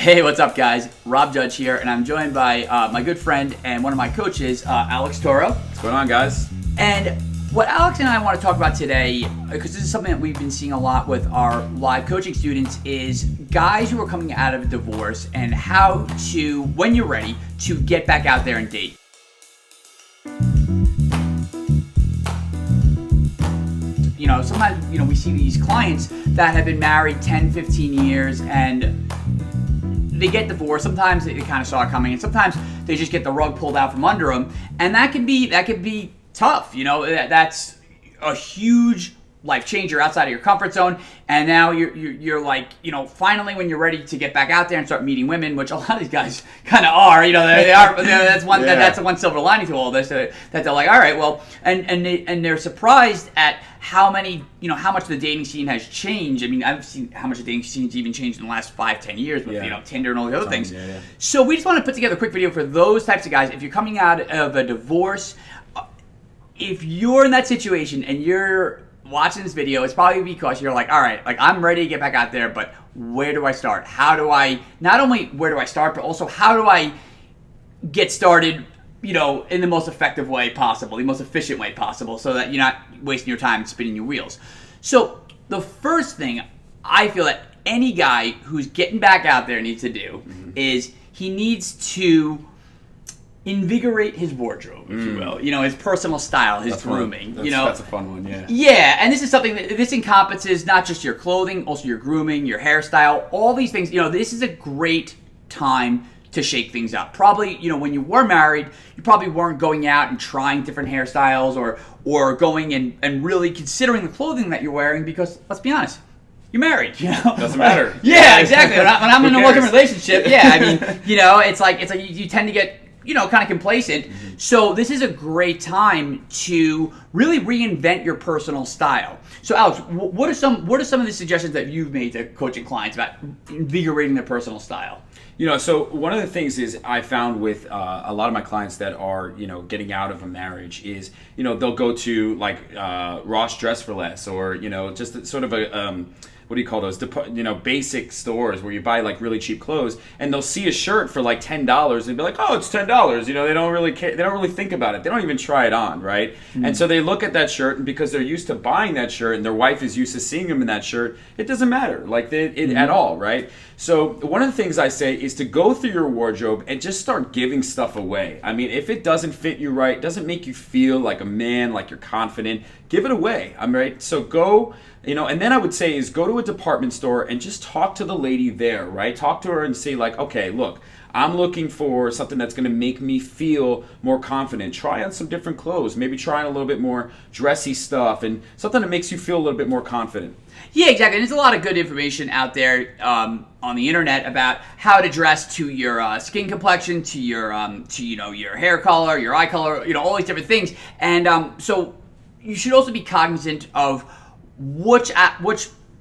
Hey, what's up, guys? Rob Judge here, and I'm joined by my good friend and one of my coaches, Alex Toro. What's going on, guys? And what Alex and I want to talk about today, because this is something that we've been seeing a lot with our live coaching students, is guys who are coming out of a divorce and how to, when you're ready, to get back out there and date. You know, sometimes, we see these clients that have been married 10, 15 years and they get divorced. Sometimes they kind of saw it coming, and sometimes they just get the rug pulled out from under them, and that can be tough. That's a huge life changer outside of your comfort zone, and now you're like, finally when you're ready to get back out there and start meeting women, which a lot of these guys kind of are. They are. That's one. Yeah. That's the one silver lining to all this. That they're like, all right, well, and they're surprised at how much the dating scene has changed. I mean, I've seen how much the dating scene's even changed in the last 5-10 years with Tinder and all the other things. Yeah. So we just want to put together a quick video for those types of guys. If you're coming out of a divorce, if you're in that situation and you're watching this video, it's probably because you're like, all right, like I'm ready to get back out there, but where do I start? Not only where do I start, but also how do I get started, in the most effective way possible, the most efficient way possible, so that you're not wasting your time spinning your wheels. So the first thing I feel that any guy who's getting back out there needs to do is he needs to invigorate his wardrobe, if you will. His personal style, his grooming. That's a fun one, yeah. Yeah, and this is something that this encompasses not just your clothing, also your grooming, your hairstyle, all these things. This is a great time to shake things up. Probably, when you were married, you probably weren't going out and trying different hairstyles or going and really considering the clothing that you're wearing because, let's be honest, you're married, Doesn't matter. Yeah, exactly. When I'm in a working relationship, it's like you tend to get kind of complacent. So this is a great time to really reinvent your personal style. So Alex, what are some of the suggestions that you've made to coaching clients about invigorating their personal style? So one of the things is I found with a lot of my clients that are, getting out of a marriage is, they'll go to like Ross Dress for Less or, just sort of a what do you call those? Basic stores where you buy like really cheap clothes, and they'll see a shirt for like $10 and be like, "Oh, it's $10." They don't really care. They don't really think about it. They don't even try it on, right? Mm-hmm. And so they look at that shirt, and because they're used to buying that shirt, and their wife is used to seeing them in that shirt, it doesn't matter, at all, right? So one of the things I say is to go through your wardrobe and just start giving stuff away. I mean, if it doesn't fit you right, doesn't make you feel like a man, like you're confident, give it away. I'm right. So go. And then I would say is go to a department store and just talk to the lady there, right? Talk to her and say like, okay, look, I'm looking for something that's going to make me feel more confident. Try on some different clothes. Maybe try on a little bit more dressy stuff and something that makes you feel a little bit more confident. Yeah, exactly. And there's a lot of good information out there on the internet about how to dress to your skin complexion, to your your hair color, your eye color, all these different things. And so you should also be cognizant of which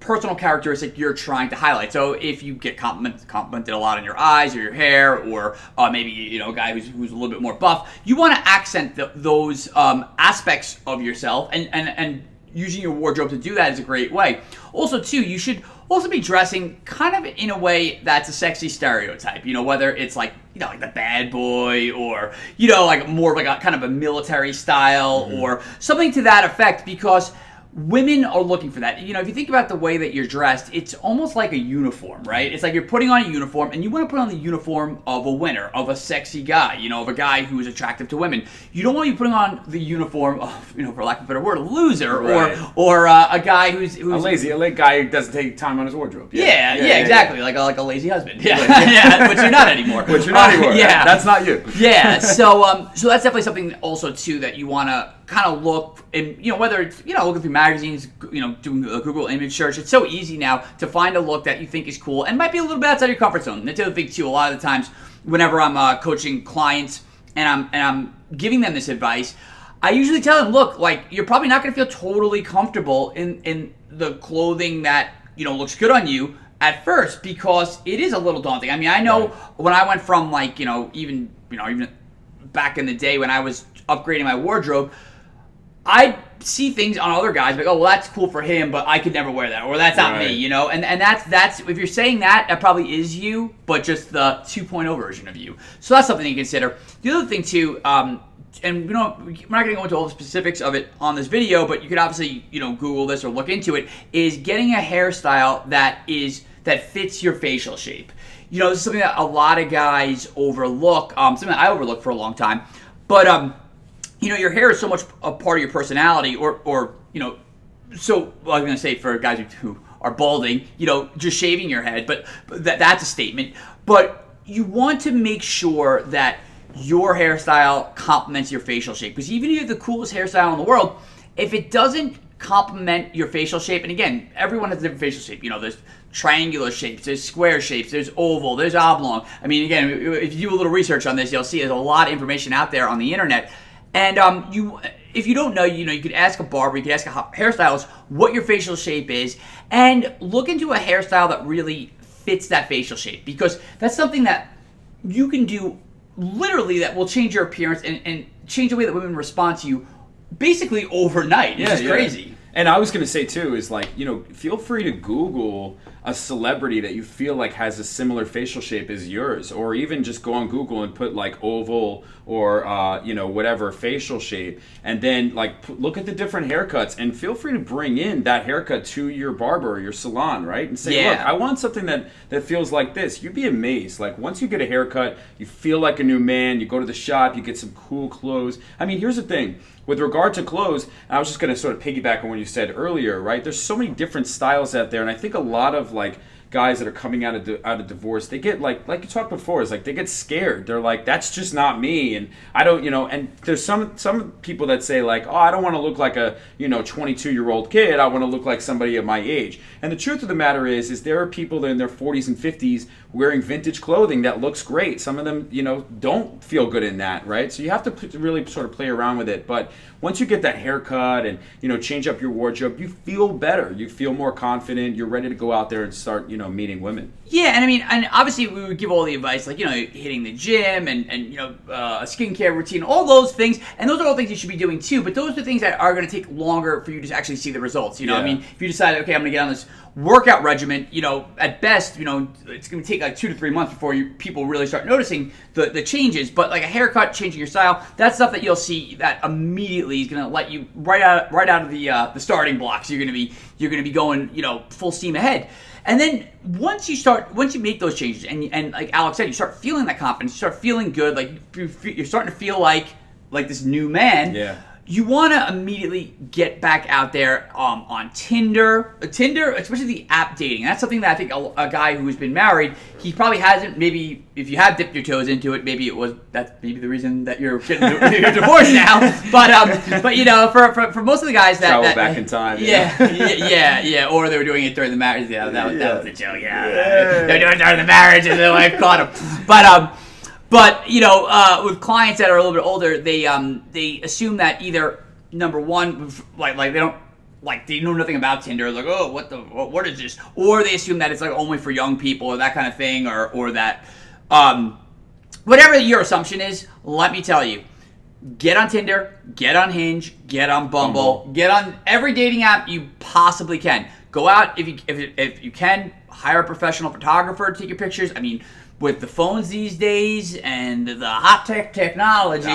personal characteristic you're trying to highlight. So if you get complimented a lot on your eyes or your hair, or maybe a guy who's a little bit more buff, you want to accent those aspects of yourself, and using your wardrobe to do that is a great way. Also, too, you should also be dressing kind of in a way that's a sexy stereotype. Whether it's like like the bad boy, or like more of like a kind of a military style, or something to that effect, because women are looking for that. If you think about the way that you're dressed, it's almost like a uniform, right? It's like you're putting on a uniform, and you want to put on the uniform of a winner, of a sexy guy, of a guy who is attractive to women. You don't want to be putting on the uniform of, for lack of a better word, a loser, right, or a guy who's a lazy guy who doesn't take time on his wardrobe. Yeah, exactly. Yeah. Like a lazy husband. Yeah, which you're not anymore. Yeah, that's not you. Yeah, so that's definitely something also too that you want to kind of look, and whether it's looking through magazines, doing a Google image search. It's so easy now to find a look that you think is cool and might be a little bit outside your comfort zone. And that's the other thing too. A lot of the times, whenever I'm coaching clients and I'm giving them this advice, I usually tell them, look, like you're probably not going to feel totally comfortable in the clothing that looks good on you at first, because it is a little daunting. I mean, I know when I went from like even back in the day when I was upgrading my wardrobe, I see things on other guys like, oh, well, that's cool for him, but I could never wear that, or that's not me, you know. And that's if you're saying that probably is you, but just the 2.0 version of you. So that's something to consider. The other thing too, and we're not going to go into all the specifics of it on this video, but you could obviously Google this or look into it. Is getting a hairstyle that fits your facial shape. This is something that a lot of guys overlook. Something that I overlooked for a long time, but your hair is so much a part of your personality, or so well, I'm going to say for guys who are balding, just shaving your head, but that's a statement. But you want to make sure that your hairstyle complements your facial shape, because even if you have the coolest hairstyle in the world, if it doesn't complement your facial shape, and again, everyone has a different facial shape. There's triangular shapes, there's square shapes, there's oval, there's oblong. I mean, again, if you do a little research on this, you'll see there's a lot of information out there on the internet. And if you don't know, you could ask a barber, you could ask a hairstylist what your facial shape is, and look into a hairstyle that really fits that facial shape, because that's something that you can do literally that will change your appearance and change the way that women respond to you basically overnight, which is crazy. And I was going to say too is feel free to Google a celebrity that you feel like has a similar facial shape as yours, or even just go on Google and put oval or whatever facial shape, and then look at the different haircuts, and feel free to bring in that haircut to your barber or your salon, right? And say, look, I want something that feels like this. You'd be amazed. Once you get a haircut, you feel like a new man. You go to the shop, you get some cool clothes. I mean, here's the thing. With regard to clothes, I was just going to sort of piggyback on what you said earlier, right? There's so many different styles out there, and I think a lot of guys that are coming out of divorce, they get like you talked before, is they get scared. They're like, that's just not me, and I don't, and there's some people that say oh, I don't want to look like a 22-year-old kid. I want to look like somebody of my age. And the truth of the matter is there are people that are in their 40s and 50s wearing vintage clothing that looks great. Some of them, don't feel good in that, right? So you have to really sort of play around with it. But once you get that haircut and change up your wardrobe, you feel better. You feel more confident. You're ready to go out there and start meeting women. Yeah, and I mean, and obviously we would give all the advice hitting the gym and a skincare routine, all those things, and those are all things you should be doing too. But those are things that are going to take longer for you to actually see the results. I mean, if you decide, okay, I'm going to get on this workout regimen, at best, it's going to take 2 to 3 months before people really start noticing the changes. But like a haircut, changing your style, that's stuff that you'll see that immediately is going to let you right out of the starting blocks. You're going to be going full steam ahead. And then once you make those changes, and like Alex said, you start feeling that confidence, you start feeling good, you're starting to feel like this new man. Yeah. You want to immediately get back out there on Tinder, especially the app dating. That's something that I think a guy who's been married, he probably hasn't. Maybe if you have dipped your toes into it, that's maybe the reason that you're you're divorced now. But for most of the guys travel back in time. Yeah. Or they were doing it during the marriage. Yeah, that was a joke. Yeah, they were doing it during the marriage, and their wife caught him. But with clients that are a little bit older, they assume that either number one, they don't they know nothing about Tinder, oh, what is this? Or they assume that it's only for young people or that kind of thing, or that whatever your assumption is. Let me tell you, get on Tinder, get on Hinge, get on Bumble, get on every dating app you possibly can. Go out if you can, hire a professional photographer to take your pictures. I mean, with the phones these days and the hot technology,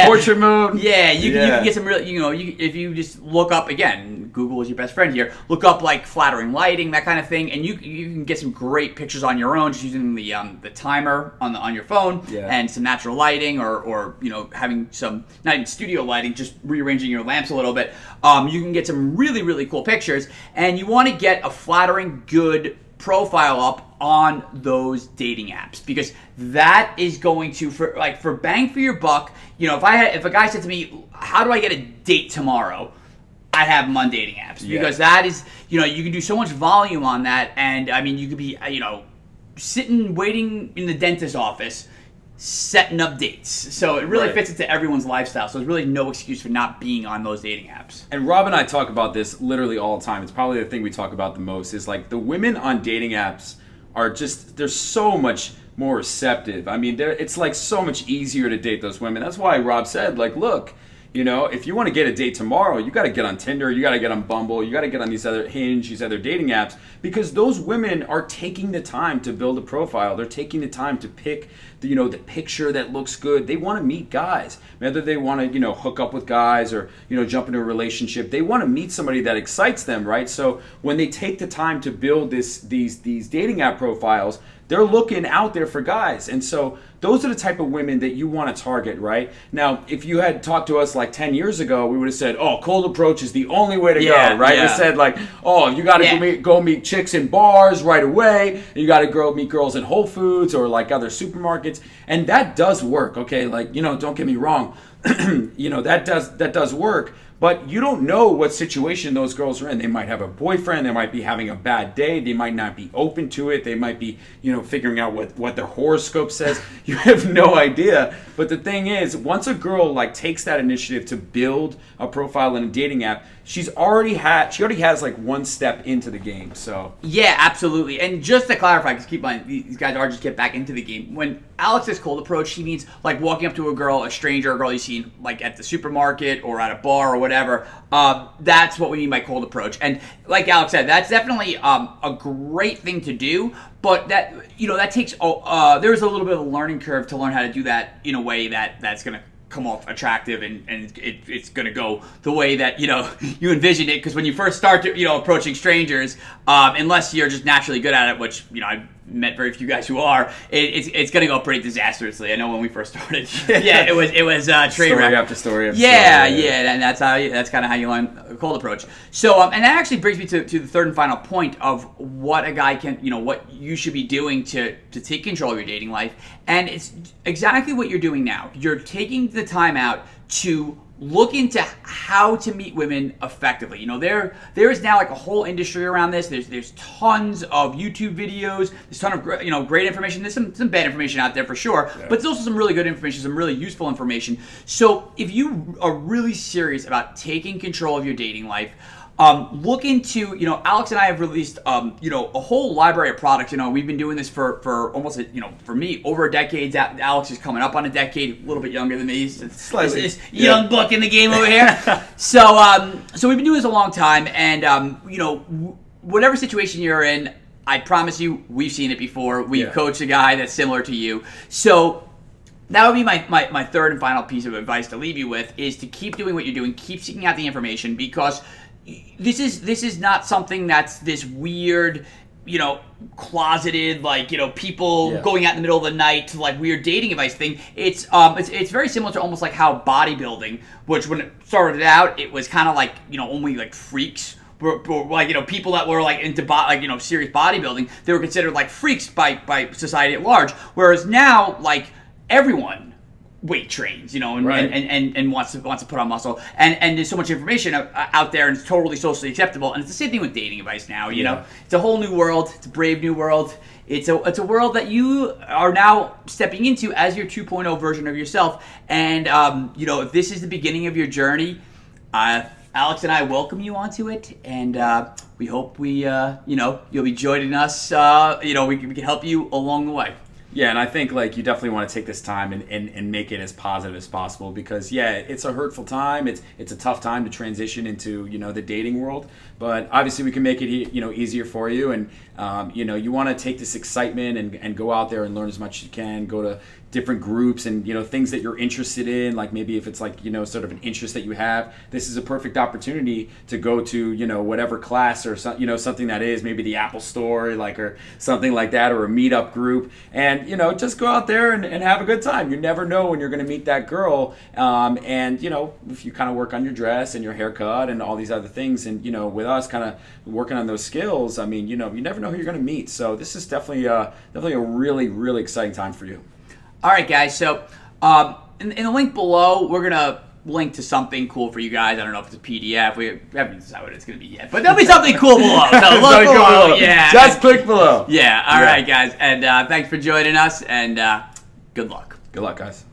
portrait mode, you can get some real, if you just look up, again, Google is your best friend here, look up flattering lighting, that kind of thing, and you can get some great pictures on your own just using the timer on your phone, and some natural lighting, or having some, not even studio lighting, just rearranging your lamps a little bit. You can get some really, really cool pictures, and you want to get a flattering, good profile up on those dating apps, because that is going to, for bang for your buck. If a guy said to me, how do I get a date tomorrow, I'd have him on dating apps, because that is, you can do so much volume on that. And I mean, you could be sitting waiting in the dentist's office setting up dates. So it really fits into everyone's lifestyle. So there's really no excuse for not being on those dating apps. And Rob and I talk about this literally all the time. It's probably the thing we talk about the most, is the women on dating apps are just, they're so much more receptive. I mean, it's so much easier to date those women. That's why Rob said, look, You know, if you want to get a date tomorrow, you got to get on Tinder, you got to get on Bumble, you got to get on these other Hinge, these other dating apps, because those women are taking the time to build a profile. They're taking the time to pick the picture that looks good. They want to meet guys, whether they want to, hook up with guys or, jump into a relationship. They want to meet somebody that excites them, right? So when they take the time to build these dating app profiles, they're looking out there for guys. And so those are the type of women that you want to target, right? Now, if you had talked to us like 10 years ago, we would have said, oh, cold approach is the only way to go, right? Yeah. We said like, oh, you got to go meet chicks in bars right away. And you got to meet girls in Whole Foods or like other supermarkets. And that does work, okay? Like, don't get me wrong. That does work. But you don't know what situation those girls are in. They might have a boyfriend. They might be having a bad day. They might not be open to it. They might be, figuring out what their horoscope says. You have no idea. But the thing is, once a girl like takes that initiative to build a profile in a dating app, she already has like one step into the game. So yeah, absolutely. And just to clarify, because keep in mind, these guys are just get back into the game. When Alex says cold approach, she means like walking up to a girl, a stranger, a girl you've seen like at the supermarket or at a bar or whatever. That's what we mean by cold approach. And like Alex said, that's definitely a great thing to do. But that that takes there's a little bit of a learning curve to learn how to do that in a way that's going to come off attractive and it's going to go the way that you envision it, because when you first start approaching strangers, unless you're just naturally good at it, which I've met very few guys who are, it's going to go pretty disastrously. I know when we first started, it was train wreck after story after story, and that's kind of how you learn a cold approach. So and that actually brings me to the third and final point of what a guy can what you should be doing to take control of your dating life, and it's exactly what you're doing now. You're taking the time out to look into how to meet women effectively. There is now like a whole industry around this. There's tons of YouTube videos. There's a ton of great information. There's some bad information out there for sure, but there's also some really good information, some really useful information. So if you are really serious about taking control of your dating life, look into, Alex and I have released, a whole library of products. We've been doing this for almost, for me, over a decade. Alex is coming up on a decade, a little bit younger than me. Slightly. This young buck in the game over here. So we've been doing this a long time, and, whatever situation you're in, I promise you, we've seen it before. We've coached a guy that's similar to you. So that would be my third and final piece of advice to leave you with, is to keep doing what you're doing, keep seeking out the information, because this is not something that's this weird, closeted, like, people going out in the middle of the night to like weird dating advice thing. It's very similar to almost like how bodybuilding, which when it started out, it was kind of like, only like freaks were like, people that were like into serious bodybuilding, they were considered like freaks by society at large. Whereas now, like, everyone weight trains, and wants to put on muscle, and there's so much information out there, and it's totally socially acceptable. And it's the same thing with dating advice now. It's a whole new world. It's a brave new world. It's a world that you are now stepping into as your 2.0 version of yourself. And if this is the beginning of your journey, Alex and I welcome you onto it, and we hope you'll be joining us. We can help you along the way. Yeah, and I think like you definitely want to take this time and make it as positive as possible, because it's a hurtful time. It's a tough time to transition into the dating world, but obviously we can make it easier for you. And you want to take this excitement and go out there and learn as much as you can. Go to different groups and things that you're interested in, like maybe if it's like sort of an interest that you have, this is a perfect opportunity to go to whatever class or something that is maybe the Apple Store, like, or something like that, or a meetup group, and just go out there and have a good time. You never know when you're going to meet that girl, and if you kind of work on your dress and your haircut and all these other things, and with us kind of working on those skills, I mean you never know who you're going to meet. So this is definitely a really, really exciting time for you. All right, guys. So in the link below, we're going to link to something cool for you guys. I don't know if it's a PDF. We haven't decided what it's going to be yet. But there'll be something cool below. So look below. Yeah. Just click below. Yeah. All right, guys. And thanks for joining us. And good luck. Good luck, guys.